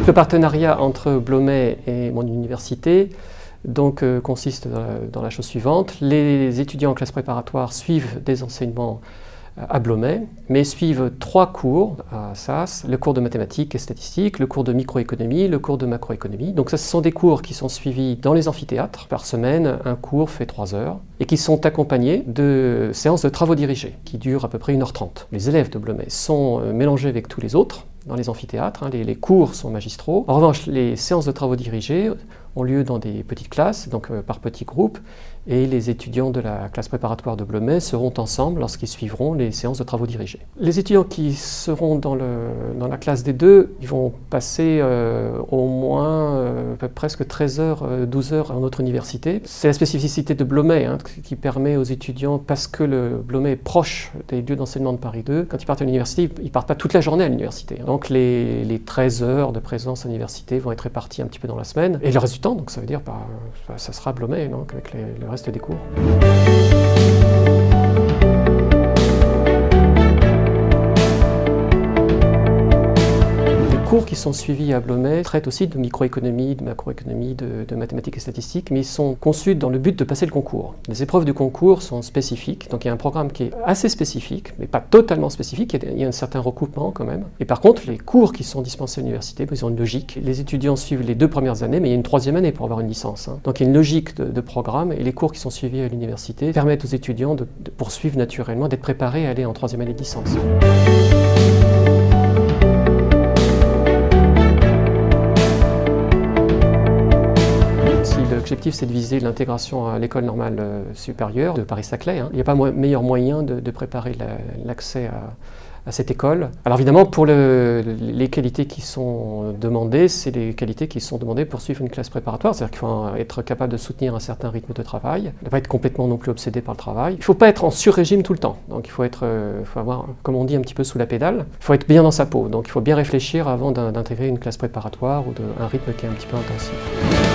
Le partenariat entre Blomet et mon université consiste dans la chose suivante. Les étudiants en classe préparatoire suivent des enseignements à Blomet, mais suivent 3 cours à SAS, le cours de mathématiques et statistiques, le cours de microéconomie, le cours de macroéconomie. Donc ce sont des cours qui sont suivis dans les amphithéâtres. Par semaine, un cours fait 3 heures et qui sont accompagnés de séances de travaux dirigés qui durent à peu près 1h30. Les élèves de Blomet sont mélangés avec tous les autres dans les amphithéâtres, les cours sont magistraux. En revanche, les séances de travaux dirigés ont lieu dans des petites classes, donc par petits groupes, et les étudiants de la classe préparatoire de Blomet seront ensemble lorsqu'ils suivront les séances de travaux dirigés. Les étudiants qui seront dans la classe des deux, ils vont passer au moins presque 13 heures, 12 heures à notre université. C'est la spécificité de Blomet qui permet aux étudiants, parce que le Blomet est proche des lieux d'enseignement de Paris 2, quand ils partent à l'université, ils ne partent pas toute la journée à l'université. Donc les 13 heures de présence à l'université vont être réparties un petit peu dans la semaine, et le reste du temps, donc ça veut dire ça sera Blomet avec le reste des cours. Les cours qui sont suivis à Blomet traitent aussi de microéconomie, de macroéconomie, de mathématiques et statistiques, mais ils sont conçus dans le but de passer le concours. Les épreuves du concours sont spécifiques, donc il y a un programme qui est assez spécifique, mais pas totalement spécifique, il y a un certain recoupement quand même. Et par contre, les cours qui sont dispensés à l'université, ils ont une logique. Les étudiants suivent les 2 premières années, mais il y a une 3e année pour avoir une licence. Donc il y a une logique de programme, et les cours qui sont suivis à l'université permettent aux étudiants de poursuivre naturellement, d'être préparés à aller en 3e année de licence. L'objectif, c'est de viser l'intégration à l'école normale supérieure de Paris-Saclay. Il n'y a pas meilleur moyen de préparer l'accès à cette école. Alors évidemment, pour les qualités qui sont demandées, c'est les qualités qui sont demandées pour suivre une classe préparatoire. C'est-à-dire qu'il faut être capable de soutenir un certain rythme de travail, ne pas être complètement non plus obsédé par le travail. Il ne faut pas être en sur-régime tout le temps. Donc il faut avoir, comme on dit, un petit peu sous la pédale. Il faut être bien dans sa peau. Donc il faut bien réfléchir avant d'intégrer une classe préparatoire ou un rythme qui est un petit peu intensif.